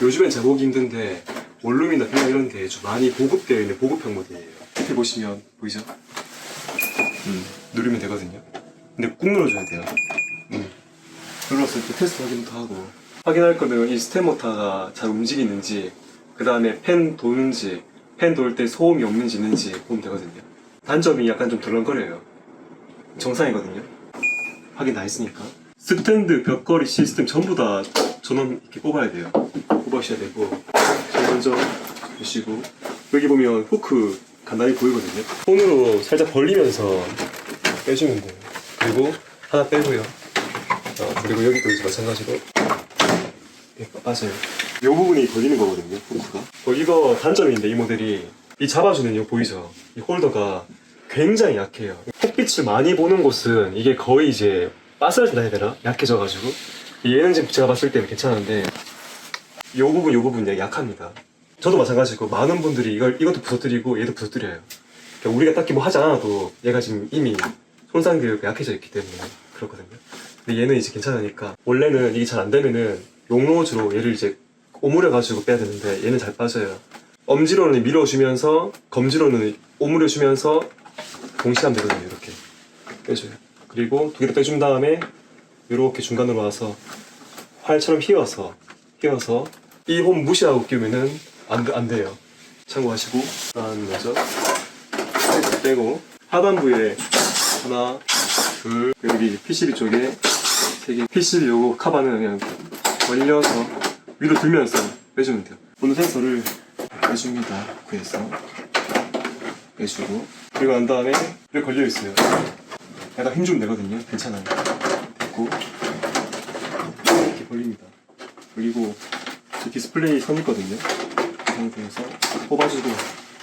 요즘엔 잘 보기 힘든데 원룸이나 빌라 이런 데 좀 많이 보급되어 있는 보급형 모델이에요. 밑에 보시면 보이죠? 누르면 되거든요. 근데 꾹 눌러줘야 돼요. 눌렀을 때 테스트 확인도 하고, 확인할 거는 이 스텝 모터가 잘 움직이는지, 그 다음에 팬 도는지, 팬 돌 때 소음이 없는지 있는지 보면 되거든요. 단점이 약간 좀 덜렁거려요. 정상이거든요. 확인 다 했으니까. 스탠드, 벽걸이 시스템 전부 다 전원 이렇게 뽑아야 돼요. 뽑아셔야 되고, 먼저 보시고, 여기 보면 후크 간단히 보이거든요. 손으로 살짝 벌리면서 빼주면 돼요. 그리고 하나 빼고요. 그리고 여기도 이제 마찬가지로 빠져요. 이 부분이 걸리는 거거든요, 후크가. 이거 단점인데, 이 모델이 이 잡아주는 이 보이죠? 이 홀더가 굉장히 약해요. 햇빛을 많이 보는 곳은 이게 거의 이제 빠스라진다 해야 되나? 약해져가지고. 얘는 지금 제가 봤을 때는 괜찮은데 이 부분 되게 약합니다. 저도 마찬가지고 많은 분들이 이것도 부서뜨리고 얘도 부서뜨려요. 그러니까 우리가 딱히 뭐 하지 않아도 얘가 지금 이미 손상되고 약해져 있기 때문에 그렇거든요. 근데 얘는 이제 괜찮으니까, 원래는 이게 잘 안 되면은 용로즈로 얘를 이제 오므려가지고 빼야 되는데 얘는 잘 빠져요. 엄지로는 밀어주면서 검지로는 오므려주면서 동시에 하면 되거든요. 이렇게 빼줘요. 그리고 두 개 다 빼준 다음에 이렇게 중간으로 와서 활처럼 휘어서 이 홈 무시하고 끼우면은 안 돼요. 참고하시고, 그다음 먼저 빼고 하단부에 하나, 둘, 여기 PCB 쪽에 세 개. PCB 요거 카바는 그냥 벌려서 위로 들면서 빼주면 돼요. 온도 센서를 빼줍니다. 구해서 빼주고, 그리고 난 다음에 이렇게 걸려 있어요. 약간 힘주면 되거든요. 괜찮아요. 됐고, 이렇게 벌립니다. 그리고 이 디스플레이 선 있거든요. 이 상태에서 뽑아주고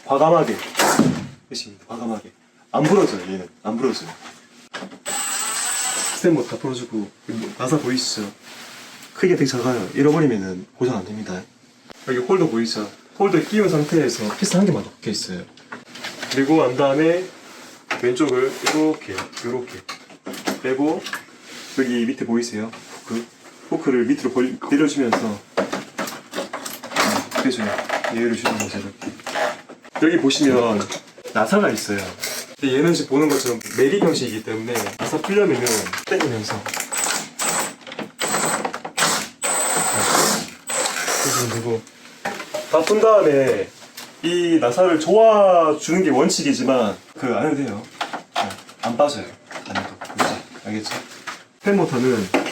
과감하게 빼십니다. 과감하게. 안 부러져요. 얘는 안 부러져요. 스텝 모터 다 풀어주고, 나사 보이시죠? 크기가 되게 작아요. 잃어버리면은 고장 안 됩니다. 여기 홀더 보이죠? 홀더에 끼운 상태에서 피스 한 개만 박혀 있어요. 그리고 난 다음에 왼쪽을 이렇게 빼고, 여기 밑에 보이세요? 후크를 밑으로 내려주면서 빼줘요. 예를 주면서 이렇게. 여기 보시면 나사가 있어요. 근데 얘는 지금 보는 것처럼 매립 형식이기 때문에 나사 풀려면은 떼면서 빼주면 되고, 다 푼 다음에 이 나사를 조아주는 게 원칙이지만 안 해도 돼요. 안 빠져요. 안 해도. 알겠죠? 팬 모터는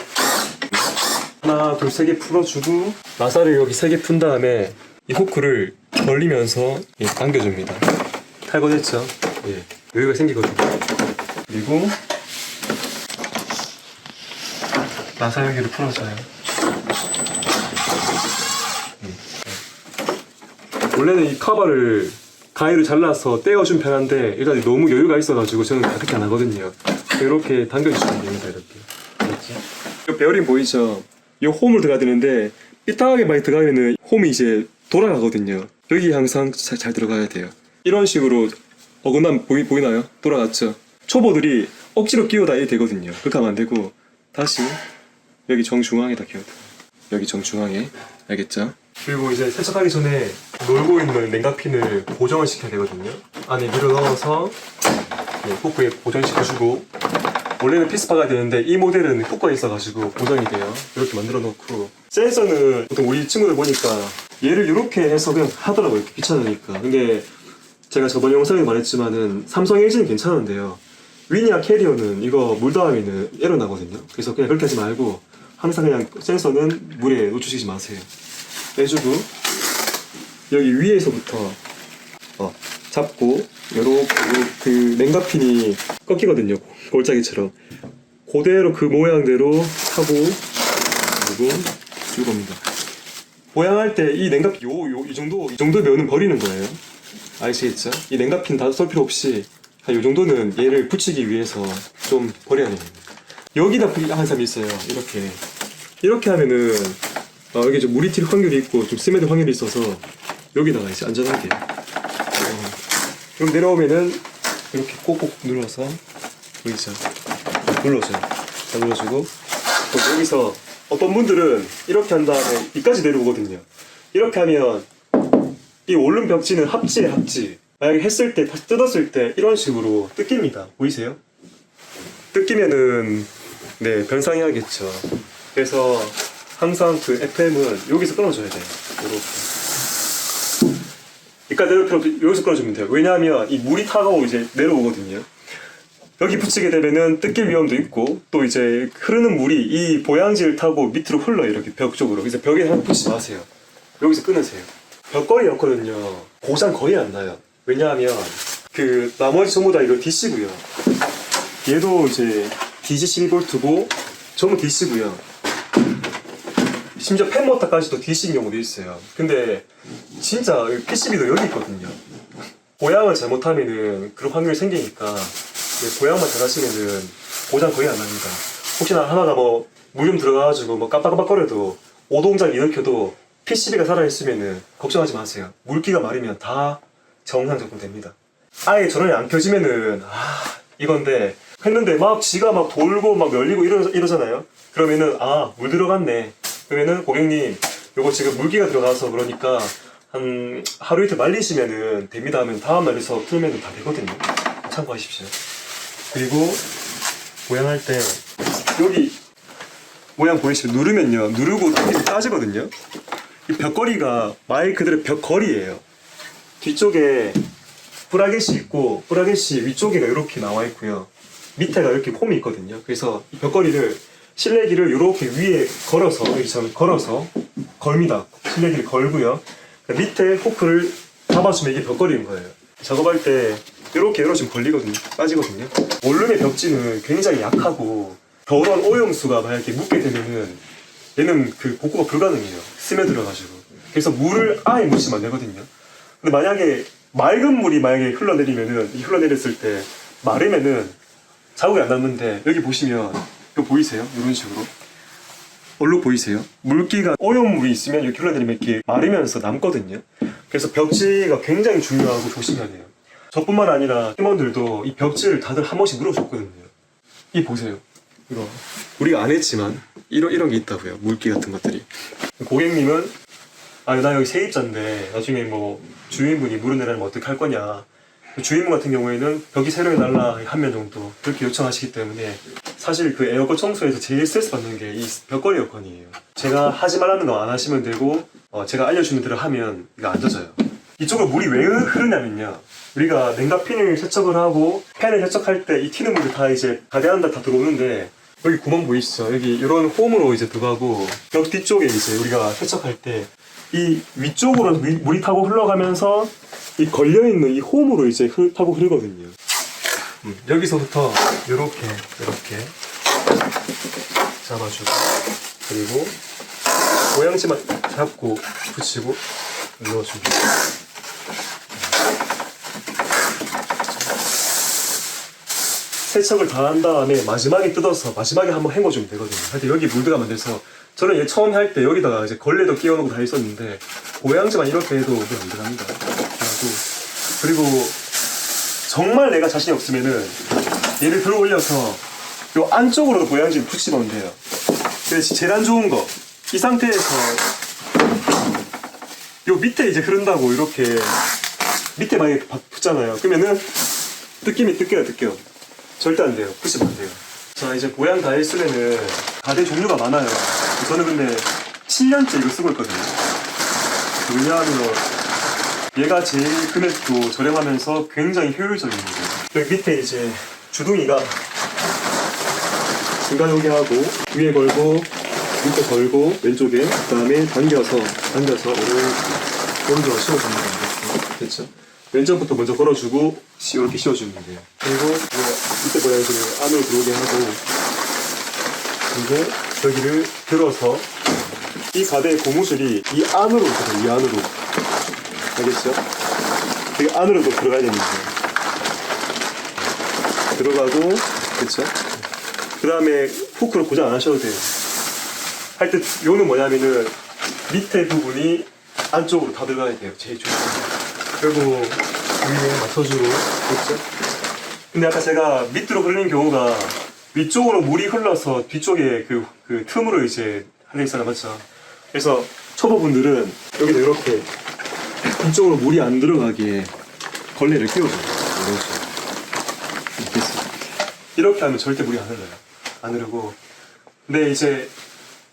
하나, 둘, 세 개 풀어주고, 나사를 여기 세 개 푼 다음에 이 후크를 벌리면서 당겨줍니다. 탈거됐죠? 예, 여기가 생기거든요. 그리고 나사 여기를 풀어줘요. 원래는 이 카바를 가위로 잘라서 떼어주면 편한데, 일단 너무 여유가 있어가지고 저는 그렇게 안 하거든요. 이렇게 당겨주시면 됩니다. 이렇게. 알았죠? 이 베어링 보이죠? 이 홈을 들어가야 되는데 삐딱하게 많이 들어가면은 홈이 이제 돌아가거든요. 여기 항상 잘 들어가야 돼요. 이런 식으로 어긋남 보이나요? 돌아갔죠? 초보들이 억지로 끼우다 이래 되거든요. 그렇게 하면 안 되고, 다시 여기 정중앙에다 끼워요. 여기 정중앙에. 알겠죠? 그리고 이제 세척하기 전에 놀고 있는 냉각핀을 고정을 시켜야 되거든요. 안에 밀어 넣어서 후크에 고정시켜주고, 원래는 피스 박아야 되는데 이 모델은 후크가 있어가지고 고정이 돼요. 이렇게 만들어 놓고, 센서는 보통 우리 친구들 보니까 얘를 이렇게 해서 그냥 하더라고요. 이렇게 귀찮으니까. 근데 제가 저번 영상에 말했지만은 삼성 LG는 괜찮은데요, 위니아 캐리어는 이거 물 닿으면 에러 나거든요. 그래서 그냥 그렇게 하지 말고 항상 그냥 센서는 물에 노출시키지 마세요. 빼주고, 여기 위에서부터 잡고, 요렇게 그 냉각핀이 꺾이거든요. 골짜기처럼. 그대로 그 모양대로 하고, 그리고 쭉 옵니다. 보양할 때 이 냉각핀 이 정도 면은 버리는 거예요. 아시겠죠? 이 냉각핀 다 쏠 필요 없이 한 이 정도는 얘를 붙이기 위해서 좀 버려야 됩니다. 여기다 하는 사람이 있어요. 이렇게 하면은 여기 좀 물이 튈 확률이 있고 좀 스며들 확률이 있어서 여기다가 이제 안전하게 그럼 내려오면은 이렇게 꼭꼭 눌러서, 보이죠? 눌러줘요. 잘 눌러주고, 여기서 어떤 분들은 이렇게 한 다음에 이까지 내려오거든요. 이렇게 하면 이 오른 벽지는 합지에 합지. 만약에 했을 때 다시 뜯었을 때 이런 식으로 뜯깁니다. 보이세요? 뜯기면은 네 변상해야겠죠. 그래서 항상 그 FM은 여기서 끊어줘야 돼요. 이렇게. 그러니까 여기서 끊어주면 돼요. 왜냐하면 이 물이 타고 이제 내려오거든요. 여기 붙이게 되면은 뜯길 위험도 있고 또 이제 흐르는 물이 이 보양지를 타고 밑으로 흘러요. 이렇게 벽 쪽으로. 그래서 벽에 한번 붙이지 마세요. 여기서 끊으세요. 벽걸이였거든요. 고장 거의 안 나요. 왜냐하면 그 나머지 전부 다 이거 DC고요. 얘도 이제 DC 12V고 전부 DC고요. 심지어 팬모터까지도 DC인 경우도 있어요. 근데 진짜 PCB도 여기 있거든요. 보양을 잘못하면은 그런 확률이 생기니까 보양만 잘하시면은 고장 거의 안 납니다. 혹시나 하나가 뭐 물 좀 들어가가지고 뭐 깜빡깜빡거려도 오동작 일으켜도 PCB가 살아있으면은 걱정하지 마세요. 물기가 마르면 다 정상 작동됩니다. 아예 전원이 안 켜지면은 이건데 했는데 막 지가 막 돌고 막 열리고 이러잖아요. 그러면은 물 들어갔네. 그러면은 고객님 요거 지금 물기가 들어가서 그러니까 한 하루 이틀 말리시면은 됩니다 하면 다음 날에서 풀면은 다 되거든요. 참고하십시오. 그리고 보양할 때 여기 모양 보이시죠? 누르면요 누르고 이렇게 따지거든요. 이 벽걸이가 말 그대로 벽걸이에요. 뒤쪽에 브라켓이 있고 브라켓이 위쪽에가 이렇게 나와 있고요. 밑에가 이렇게 폼이 있거든요. 그래서 이 벽걸이를 실내기를 이렇게 위에 걸어서 여기처럼 걸어서 걸입니다. 실내기를 걸고요. 밑에 후크를 잡아주면 이게 벽걸이인 거예요. 작업할 때 이렇게 열어주면 걸리거든요. 빠지거든요. 원룸의 벽지는 굉장히 약하고 더러운 오염수가 만약에 묻게 되면은 얘는 그 복구가 불가능해요. 스며들어가지고. 그래서 물을 아예 묻히면 안 되거든요. 근데 만약에 맑은 물이 만약에 흘러내리면은 흘러내렸을 때 마르면은 자국이 안 남는데 여기 보시면 이거 보이세요? 이런 식으로 얼룩 보이세요? 물기가 오염물이 있으면 이렇게 흘러내리면 이렇게 마르면서 남거든요. 그래서 벽지가 굉장히 중요하고 조심해야 돼요. 저뿐만 아니라 팀원들도 이 벽지를 다들 한 번씩 물어줬거든요. 이 보세요. 이거 우리가 안 했지만 이런 게 있다고요. 물기 같은 것들이. 고객님은 나 여기 세입자인데 나중에 뭐 주인분이 물을 내려면 어떻게 할 거냐. 주인분 같은 경우에는 벽이 새로 해달라 한 면 정도 그렇게 요청하시기 때문에 사실 그 에어컨 청소에서 제일 스트레스 받는 게 이 벽걸이 에어컨이에요. 제가 하지 말라는 거 안 하시면 되고 제가 알려주는 대로 하면 이거 안 젖어요. 이쪽으로 물이 왜 흐르냐면요. 우리가 냉각핀을 세척을 하고 팬을 세척할 때 이 튀는 물이 다 이제 가대한다 다 들어오는데 여기 구멍 보이시죠? 여기 이런 홈으로 이제 들어가고 벽 뒤쪽에 이제 우리가 세척할 때 이 위쪽으로 물이 타고 흘러가면서 이 걸려있는 이 홈으로 이제 타고 흐르거든요. 여기서부터 이렇게 잡아주고 그리고 모양지만 잡고 붙이고 눌러줍니다. 세척을 다 한 다음에 마지막에 뜯어서 마지막에 한번 헹궈주면 되거든요. 하여튼 여기 물 들어가면 돼서 저는 얘 처음 할 때 여기다가 이제 걸레도 끼워놓고 다 했었는데 모양지만 이렇게 해도 물 안 들어갑니다. 그리고 정말 내가 자신이 없으면은 얘를 들어 올려서 요 안쪽으로도 보양지를 붙이면 돼요. 근데 제일 안 좋은 거 이 상태에서 요 밑에 이제 흐른다고 이렇게 밑에 만약에 붙잖아요. 그러면은 뜯겨요. 절대 안 돼요. 붙이면 안 돼요. 자 이제 보양 다 했으면은 가대 종류가 많아요. 저는 근데 7년째 이거 쓰고 있거든요. 왜냐하면 얘가 제일 금액도 저렴하면서 굉장히 효율적입니다. 여기 밑에 이제 주둥이가 중간 여기 하고 위에 걸고 밑에 걸고 왼쪽에 그 다음에 당겨서 오른쪽으로 씌워줍니다. 됐죠? 왼쪽부터 먼저 걸어주고 이렇게 씌워주면 돼요. 그리고 밑에 보양지를 안으로 들어오게 하고 그리고 여기를 들어서 이 가대의 고무줄이 이 안으로 들어가요. 이 안으로. 알겠죠? 되게 안으로도 들어가야 됩니다. 들어가고, 그쵸? 그 다음에 후크를 고정 안 하셔도 돼요. 할 때, 요는 뭐냐면은 밑에 부분이 안쪽으로 다 들어가야 돼요. 제일 중요합니다. 그리고 위에 맞춰주고, 그쵸? 근데 아까 제가 밑으로 흐르는 경우가 위쪽으로 물이 흘러서 뒤쪽에 그 틈으로 이제 하나 있어요. 맞죠? 그래서 초보분들은 여기도 이렇게 이쪽으로 물이 안 들어가게 걸레를 끼워줘요. 이런 식으로. 이렇게 했어요. 이렇게 하면 절대 물이 안 흘러요. 안 흐르고. 근데 이제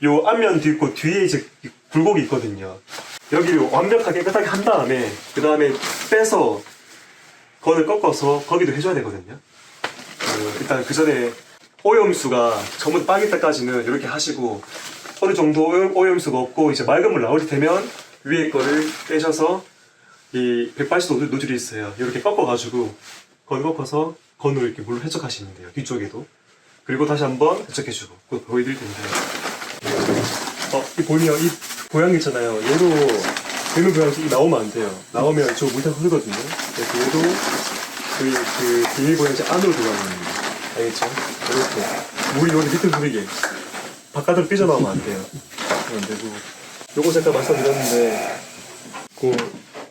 요 앞면도 있고 뒤에 이제 굴곡이 있거든요. 여기를 완벽하게 깨끗하게 한 다음에 그 다음에 빼서 건을 꺾어서 거기도 해줘야 되거든요. 일단 그 전에 오염수가 전부 빠질 때까지는 이렇게 하시고 어느 정도 오염수가 없고 이제 맑은 물 나올 때 되면 위에 거를 빼셔서 이 180도 노즐이 있어요. 이렇게 꺾어가지고 건 꺾어서 건으로 이렇게 물로 세척하시면 돼요. 뒤쪽에도. 그리고 다시 한번 세척해주고 그거 보여드릴 텐데 이 보이면 이 고양이 있잖아요. 얘도 되는 고양이 나오면 안 돼요. 나오면 이쪽 물타 흐르거든요. 그래서 얘도 그 비닐 고양이 안으로 들어가는 겁니다. 알겠죠? 이렇게 물이 여기 밑에 흐르게 바깥으로 삐져나오면 안 돼요. 안 되고 요거 제가 말씀드렸는데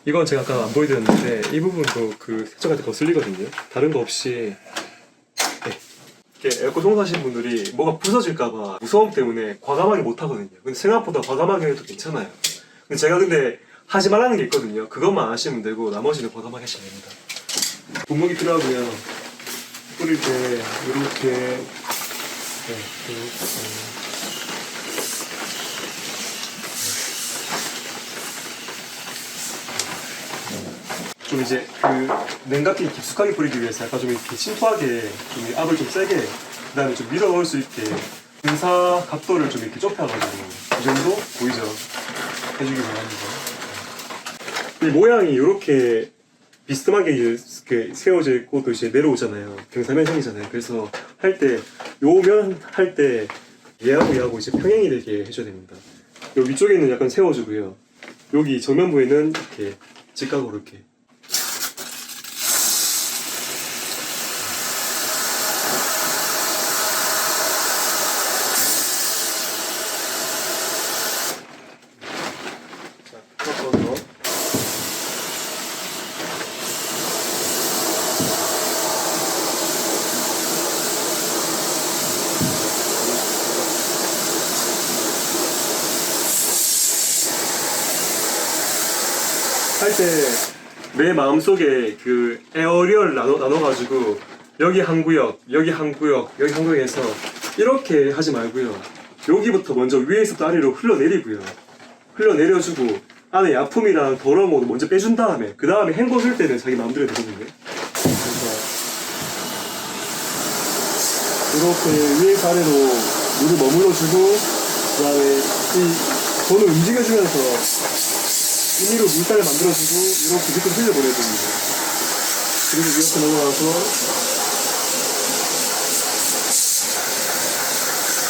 이건 제가 아까 안 보여드렸는데 이 부분도 그 세척할 때 거슬리거든요. 다른 거 없이 이렇게 에어컨 청소하시는 분들이 뭐가 부서질까봐 무서움 때문에 과감하게 못 하거든요. 근데 생각보다 과감하게 해도 괜찮아요. 근데 제가 하지 말라는 게 있거든요. 그것만 안 하시면 되고 나머지는 과감하게 하시면 됩니다. 분무기 필요하고요. 뿌릴 때 이렇게 좀 이제 그 냉각기 깊숙하게 뿌리기 위해서 약간 좀 이렇게 침투하게 좀 압을 좀 세게 그 다음에 좀 밀어 넣을 수 있게 분사 각도를 좀 이렇게 좁혀가지고 이 정도 보이죠? 해주기 바랍니다. 이 모양이 이렇게 비스듬하게 이렇게 세워져 있고 또 이제 내려오잖아요. 경사면형이잖아요. 그래서 할 때 요면 할 때 얘하고 이제 평행이 되게 해줘야 됩니다. 요 위쪽에는 약간 세워주고요. 여기 정면부에는 이렇게 직각으로 이렇게. 할 때 내 마음속에 그 에어리얼 나눠가지고 여기 한 구역, 여기 한 구역, 여기 한 구역에서 이렇게 하지 말고요. 여기부터 먼저 위에서부터 아래로 흘러내리고요. 흘러내려주고 안에 약품이랑 더러운 거 먼저 빼준 다음에 그 다음에 헹궈줄 때는 자기 마음대로 되거든요. 그래서 이렇게 위에서 아래로 물을 머물러주고 그 다음에 이 손을 움직여주면서 임의로 물살을 만들어주고 이렇게 밑으로 흘려보내줍니다. 그리고 이렇게 넘어가서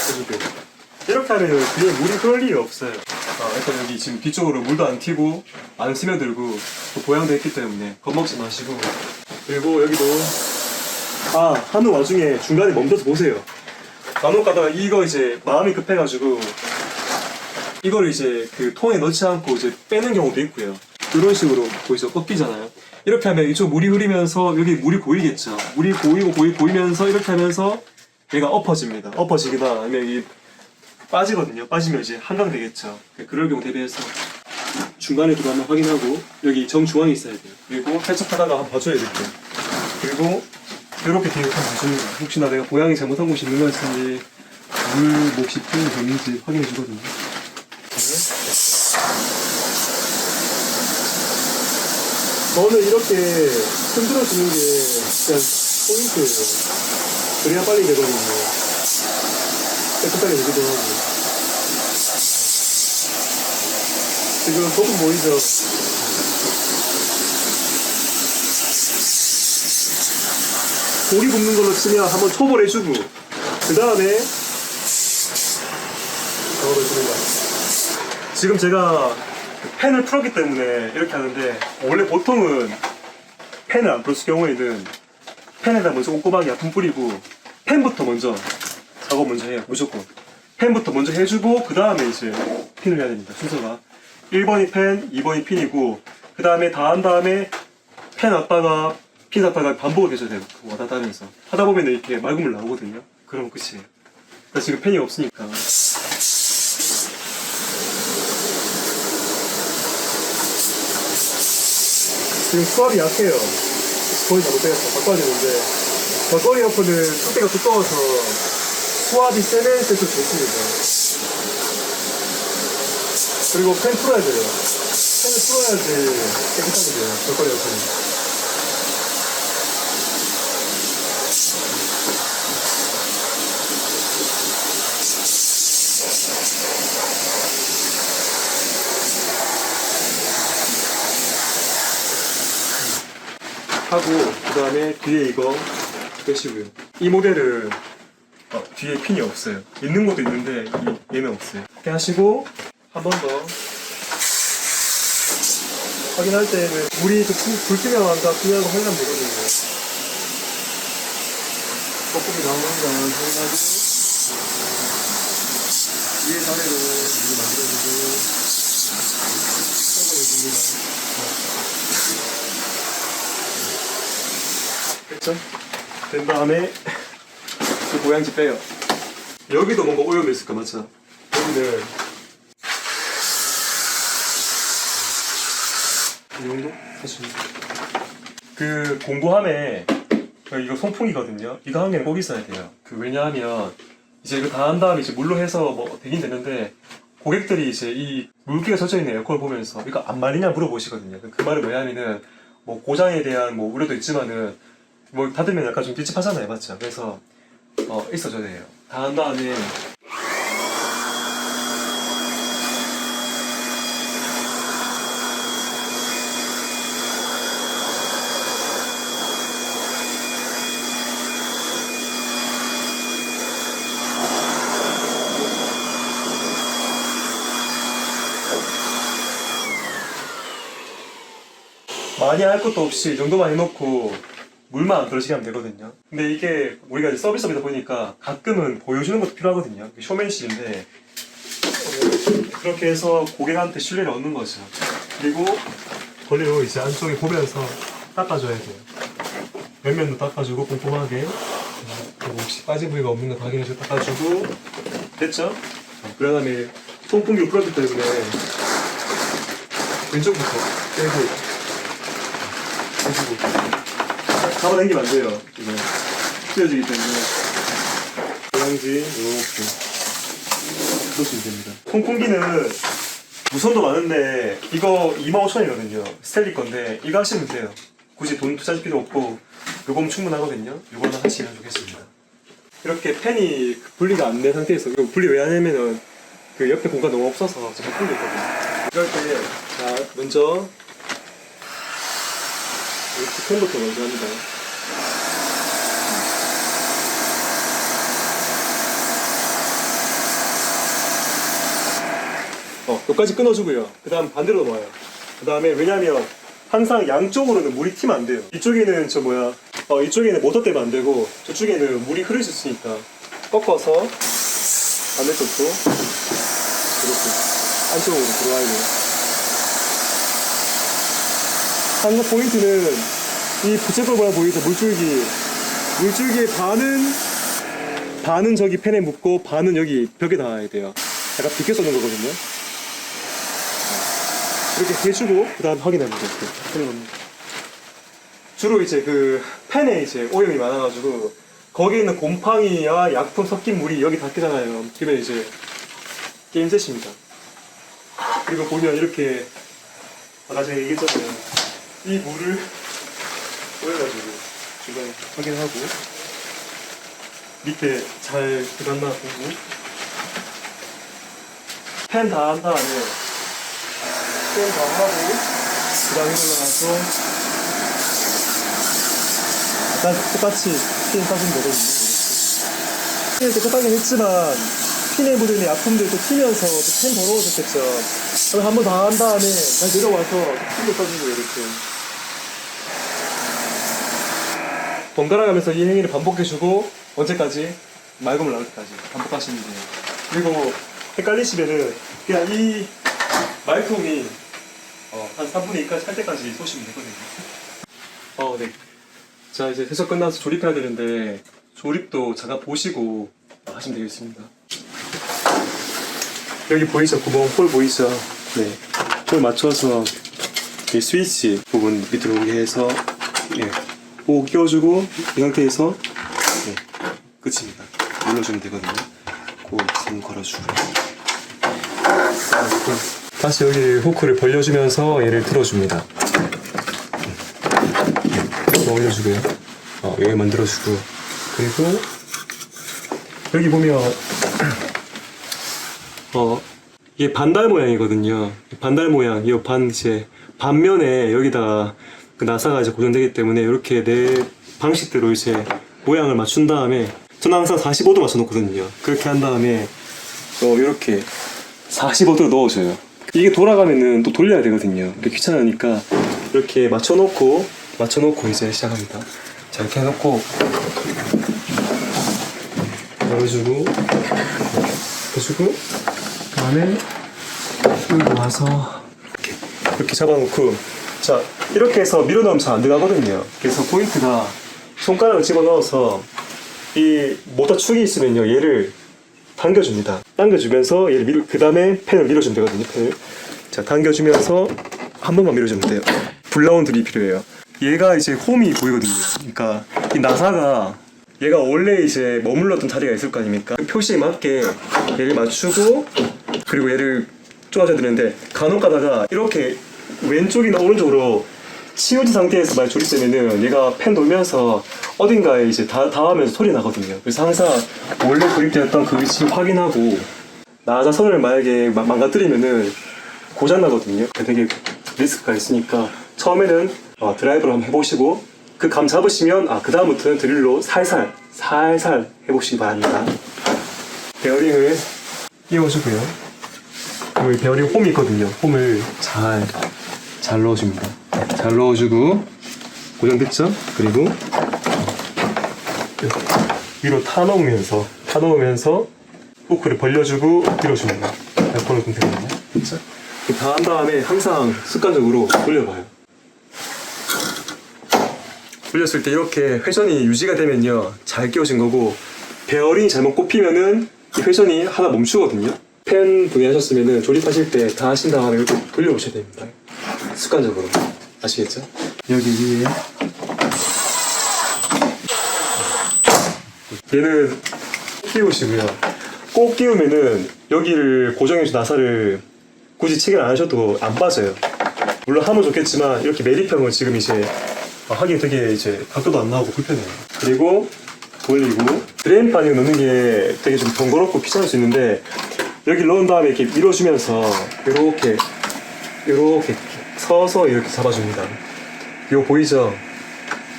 해주고 이렇게 하면 뒤에 물이 흐를 일이 없어요. 일단 여기 지금 뒤쪽으로 물도 안 튀고 안 스며들고 또 보양되어 있기 때문에 겁먹지 마시고 그리고 여기도 하는 와중에 중간에 멈춰서 보세요. 나눠 가다가 이거 이제 마음이 급해가지고 이거를 이제 그 통에 넣지 않고 이제 빼는 경우도 있고요. 이런 식으로 보이죠? 꺾이잖아요. 이렇게 하면 이쪽 물이 흐리면서 여기 물이 고이겠죠. 물이 고이면서 이렇게 하면서 얘가 엎어집니다. 엎어지기다 하면 여기 빠지거든요. 빠지면 이제 한강 되겠죠. 그럴 경우 대비해서 중간에도 한번 확인하고 여기 정중앙에 있어야 돼요. 그리고 세척하다가 한번 봐줘야 돼요. 그리고 이렇게 뒤에 한번 봐줍니다. 혹시나 내가 고양이 잘못한 곳이 있는 것 같은지 물 몫이 풀리는 게 있는지 확인해 주거든요. 저는 이렇게 흔들어주는 게 그냥 포인트예요. 그래야 빨리 되거든요. 깨끗하게 되기도 하고. 지금 소금 보이죠? 고기 굽는 걸로 치면 한번 초벌해주고 그 다음에 작업해줍니다. 지금 제가 팬을 풀었기 때문에 이렇게 하는데 원래 보통은 팬을 안 풀었을 경우에는 팬에다 먼저 꼼꼼하게 약품 뿌리고 팬부터 먼저 작업 먼저 해요. 무조건 팬부터 먼저 해주고 그 다음에 이제 핀을 해야 됩니다. 순서가 1번이 팬, 2번이 핀이고 그 다음에 다 한 다음에 팬 왔다가 핀 왔다가 반복을 해줘야 돼요. 와다 하면서 하다 보면 이렇게 맑은 물 나오거든요. 그러면 끝이에요. 그러니까 지금 팬이 없으니까 지금 수압이 약해요. 거의 잘못되겠어. 바꿔야 되는데. 벽걸이 에어컨은 뚜껑가 두꺼워서 수압이 세면 세도 좋습니다. 그리고 팬 풀어야 돼요. 팬을 풀어야지 깨끗하게 돼요. 벽걸이 에어컨은. 하고 그 다음에 뒤에 이거 빼시고요. 이 모델은 뒤에 핀이 없어요. 있는 것도 있는데 얘는 없어요. 이렇게 하시고 한 번 더 확인할 때는 물이 불투명한가 투명한가 확인하면 되거든요. 거품이 나오는가 확인하고 위에 자리로 물을 만들어주고 설거해줍니다. 됐죠? 된 다음에 그 고양지 빼요. 여기도 뭔가 오염이 있을까 맞죠? 여기는 이 정도? 그 공구함에 이거 송풍이거든요. 이거 한 개는 꼭 있어야 돼요. 왜냐하면 이제 이거 다 한 다음에 이제 물로 해서 뭐 되긴 되는데 고객들이 이제 이 물기가 젖어 있는 에어컨을 보면서 이거 안 말리냐 물어보시거든요. 그 말은 뭐냐면은 뭐 고장에 대한 뭐 우려도 있지만은 뭐 닫으면 약간 좀 찝찝하잖아요, 맞죠? 그래서 있어줘야 돼요. 다 한 다음에 많이 할 것도 없이 이 정도만 해놓고 물만 안 떨어지게 하면 되거든요. 근데 이게 우리가 서비스업이다 보니까 가끔은 보여주는 것도 필요하거든요. 쇼맨십인데 그렇게 해서 고객한테 신뢰를 얻는 거죠. 그리고 걸레로 이제 안쪽에 보면서 닦아줘야 돼요. 옆면도 닦아주고 꼼꼼하게. 그리고 혹시 빠진 부위가 없는 거 확인해서 닦아주고. 됐죠? 그 다음에 송풍기로 풀었기 때문에 왼쪽부터 빼고 해주고 잡아당기면 안 돼요. 이거 찢어지기 때문에 고양지 이렇게 넣으시면 됩니다. 송풍기는 무선도 많은데 이거 25,000원이거든요. 스텔리 건데 이거 하시면 돼요. 굳이 돈 투자할 필요 없고 요거면 충분하거든요. 요거는 하시면 좋겠습니다. 이렇게 팬이 분리가 안 된 상태에서 이거 분리 왜 하냐면은 그 옆에 공간 너무 없어서 제가 분리했거든요. 이럴 때 자 먼저 이렇게 팬부터 먼저 합니다. 여기까지 끊어주고요. 그 다음 반대로 넘어와요. 그 다음에 왜냐면 항상 양쪽으로는 물이 튀면 안 돼요. 이쪽에는 이쪽에는 모터 때문에 안 되고 저쪽에는 물이 흐를 수 있으니까 꺾어서 반대쪽도 이렇게 안쪽으로 들어와야 돼요. 항상 포인트는 이 부채꼴 모양 보이죠? 물줄기의 반은 저기 팬에 묻고 반은 여기 벽에 닿아야 돼요. 약간 비껴 쏘는 거거든요. 이렇게 해주고 그 다음 확인합니다. 주로 이제 그 팬에 이제 오염이 많아가지고 거기에 있는 곰팡이와 약품 섞인 물이 여기 닿기잖아요. 그러면 이제 게임 셋입니다. 그리고 보면 이렇게 아까 제가 얘기했잖아요. 이 물을 오해가지고 중간에 확인하고 밑에 잘 들어갔나 보고 팬 다 한 다음에 팬 다 하고 그 다음에 올라가서 아까 똑같이 핀 따주면 되거든요. 핀을 깨끗하게 했지만 핀에 묻은 약품들도 튀면서 펜 더러워졌겠죠. 그럼 한 번 다 한 다음에 다시 내려와서 핀도 따주고 이렇게 번갈아 가면서 이 행위를 반복해주고 언제까지? 맑음을 나올 때까지 반복하시면 돼요. 그리고 헷갈리시면은 그냥 이 말통이 한 3분의 2까지 할 때까지 쏘시면 되거든요. 네. 자, 이제 세척 끝나서 조립해야 되는데 조립도 잠깐 보시고 하시면 되겠습니다. 여기 보이죠? 구멍 홀 보이죠? 네. 홀 맞춰서 이 스위치 부분 밑으로 오게 해서 예, 꼭 끼워주고 이 상태에서 예, 끝입니다. 눌러주면 되거든요. 꼭 선 걸어주고 다시 여기 후크를 벌려주면서 얘를 틀어줍니다. 올려주고요. 여기 만들어주고 그리고 여기 보면 이게 반달 모양이거든요. 반달 모양, 이 이제 반면에 여기다가 그 나사가 이제 고정되기 때문에 이렇게 내 방식대로 이제 모양을 맞춘 다음에 저는 항상 45도 맞춰놓거든요. 그렇게 한 다음에 이렇게 45도로 넣어줘요. 이게 돌아가면은 또 돌려야 되거든요. 귀찮으니까 이렇게 맞춰놓고 이제 시작합니다. 자, 이렇게 해놓고 열어주고 해주고 그 다음에 여기 와서 이렇게 잡아놓고 자 이렇게 해서 밀어넣으면 잘 안 들어가거든요. 그래서 포인트가 손가락을 집어넣어서 이 모터 축이 있으면요 얘를 당겨줍니다. 당겨주면서 얘를 그 다음에 펜을 밀어주면 되거든요. 펜을 자 당겨주면서 한 번만 밀어주면 돼요. 불라운드리 필요해요. 얘가 이제 홈이 보이거든요. 그러니까 이 나사가 얘가 원래 이제 머물렀던 자리가 있을 거 아닙니까? 그 표시에 맞게 얘를 맞추고 그리고 얘를 쪼아줘야 되는데 간혹 가다가 이렇게 왼쪽이나 오른쪽으로 치우친 상태에서 많이 조립되면은 얘가 펜 돌면서 어딘가에 이제 닿으면서 소리 나거든요. 그래서 항상 원래 조립되었던 그 위치 확인하고 나사선을 만약에 망가뜨리면은 고장 나거든요. 되게 리스크가 있으니까 처음에는 드라이브로 한번 해보시고 그 감 잡으시면 그 다음부터는 드릴로 살살 해보시기 바랍니다. 베어링을 끼워주고요. 그리고 이 베어링 홈이 있거든요. 홈을 잘 넣어줍니다. 잘 넣어주고 고정됐죠? 그리고 위로 타놓으면서 후크를 벌려주고 밀어줍니다. 벌어주면 되거든요. 그렇죠? 다 한 다음에 항상 습관적으로 돌려봐요. 돌렸을 때 이렇게 회전이 유지가 되면요 잘 끼워진 거고 베어링이 잘못 꼽히면은 이 회전이 하나 멈추거든요. 펜 분해하셨으면은 조립하실 때 다 하신 다음에 이렇게 돌려보셔야 됩니다. 습관적으로 아시겠죠? 여기 위에 얘는 끼우시고요. 꼭 끼우면은 여기를 고정해준 나사를 굳이 체결 안 하셔도 안 빠져요. 물론 하면 좋겠지만 이렇게 매립형은 지금 이제 하기 되게 이제 각도도 안 나오고 불편해요. 그리고 돌리고 드레인판 넣는 게 되게 좀 번거롭고 귀찮을 수 있는데 여기 넣은 다음에 이렇게 밀어주면서 이렇게 서서 이렇게 잡아줍니다. 이거 보이죠?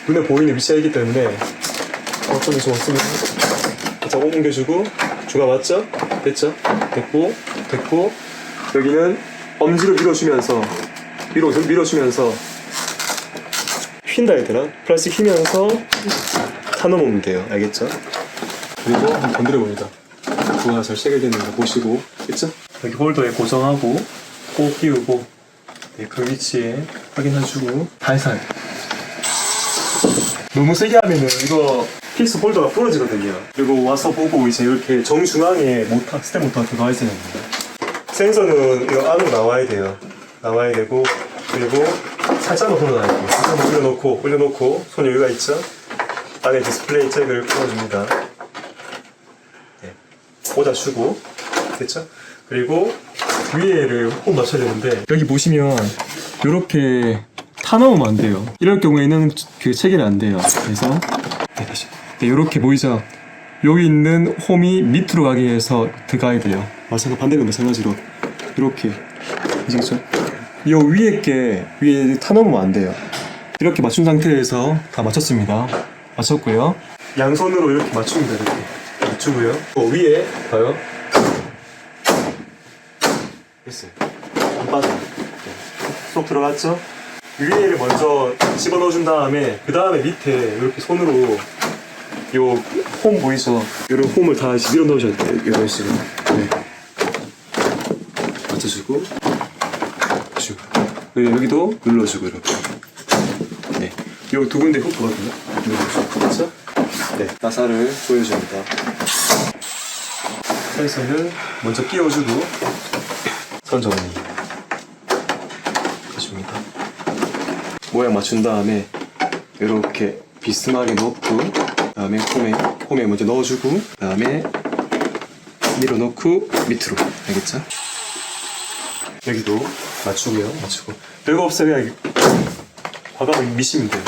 눈에 보이는 위치이기 때문에 어떤 게 좀 없으면 살짝 옮겨주고 중간 맞죠? 됐죠? 됐고 여기는 엄지로 밀어주면서 휜다 해야 되나? 플라스틱 휘면서 타놓으면 돼요. 알겠죠? 그리고 한번 건드려봅니다. 부가 잘 체결되는지 보시고 그쵸? 여기 홀더에 고정하고 꼭 끼우고 그 위치에 확인해주고 살살 너무 세게 하면은 이거 필수 홀더가 부러지거든요. 그리고 와서 보고 이제 이렇게 정중앙에 스텝 모터가 들어가 있어야 됩니다. 센서는 이 안으로 나와야 돼요. 나와야 되고 그리고 살짝만 돌아다니고 살짝만 올려놓고 손 여유가 있죠? 안에 디스플레이 잭을 풀어줍니다. 네. 꽂아주고 됐죠? 그리고 위에를 홈 맞춰야 되는데 여기 보시면 이렇게 타놓으면 안 돼요. 이럴 경우에는 그 체결이 안 돼요. 그래서 다시 이렇게 보이죠? 여기 있는 홈이 밑으로 가기 위해서 들어가야 돼요. 반대로 마찬가지로 이렇게 아시겠죠? 이 위에 타놓으면 안 돼요. 이렇게 맞춘 상태에서 다 맞췄습니다. 맞췄고요. 양손으로 이렇게 맞춥니다. 이렇게 맞추고요. 위에 봐요. 됐어요. 안 빠져요. 쏙 들어갔죠? 위에를 먼저 집어넣어준 다음에 그 다음에 밑에 이렇게 손으로 요 홈 보이죠? 이런 홈을 다 밀어 넣으셔야 돼요. 이런 식으로. 네. 맞춰주고 그리고 여기도 눌러주고 이렇게. 네. 요 두 군데 후크거든요. 눌러주고 그렇죠? 네. 나사를 조여줍니다. 센서는 먼저 끼워주고 선 정리 해줍니다. 모양 맞춘 다음에 이렇게 비스듬하게 넣고, 그다음에 홈에 먼저 넣어주고, 그다음에 밀어넣고 밑으로. 알겠죠? 여기도 맞추고요. 맞추고. 별거 없어요. 그냥 과감하게 미시면 돼요.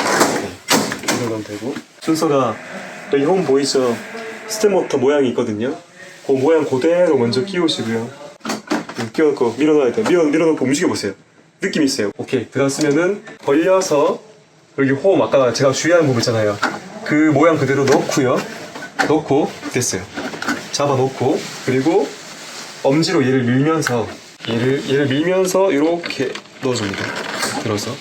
이 정도면 되고. 순서가 여기 홈 보이죠? 스텝모터 모양이 있거든요. 그 모양 그대로 먼저 끼우시고요. 끼워놓고 밀어넣어야 돼요. 밀어넣고 움직여보세요. 느낌 있어요. 오케이. 들어갔으면은 벌려서 여기 홈 아까 제가 주의하는 부분 있잖아요. 그 모양 그대로 넣고요. 넣고 됐어요. 잡아놓고 그리고 엄지로 얘를 밀면서 얘를 밀면서 이렇게 넣어줍니다. 들어서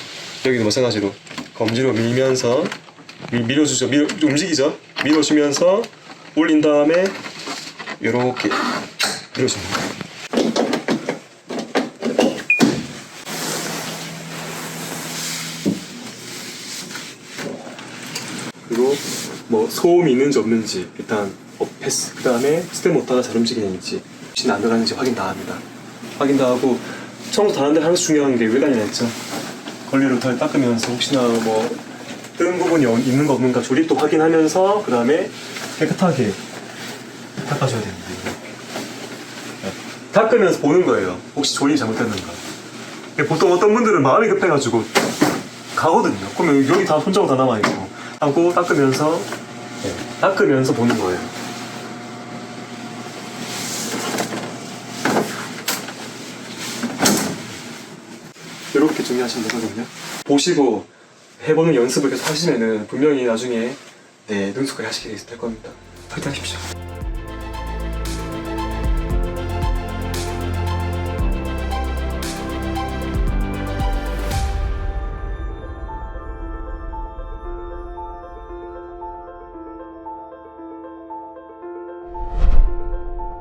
여기도 마찬가지로 검지로 밀면서 밀어주죠. 움직이죠. 밀어주면서 올린 다음에 이렇게 밀어줍니다. 그리고 뭐 소음이 있는지 없는지 일단 패스. 그 다음에 스텝 모터가 잘 움직이는지 혹시나 안 들어가는지 확인 다 합니다. 확인 다 하고 청소 다 하는데 하나씩 중요한 게 외관이라 했죠. 걸레로 잘 닦으면서 혹시나 뭐 뜨는 부분이 있는 거 없는가 조립도 확인하면서 그 다음에 깨끗하게 닦아줘야 됩니다. 닦으면서 보는 거예요. 혹시 조립이 잘못됐는가. 보통 어떤 분들은 마음이 급해가지고 가거든요. 그러면 여기 다 손자국 다 남아있고 하고 닦으면서 보는 거예요. 이렇게 정리하시면 되거든요. 보시고 해보는 연습을 계속 하시면은 분명히 나중에 능숙하게 하시게 될 겁니다. 파이팅 하십시오.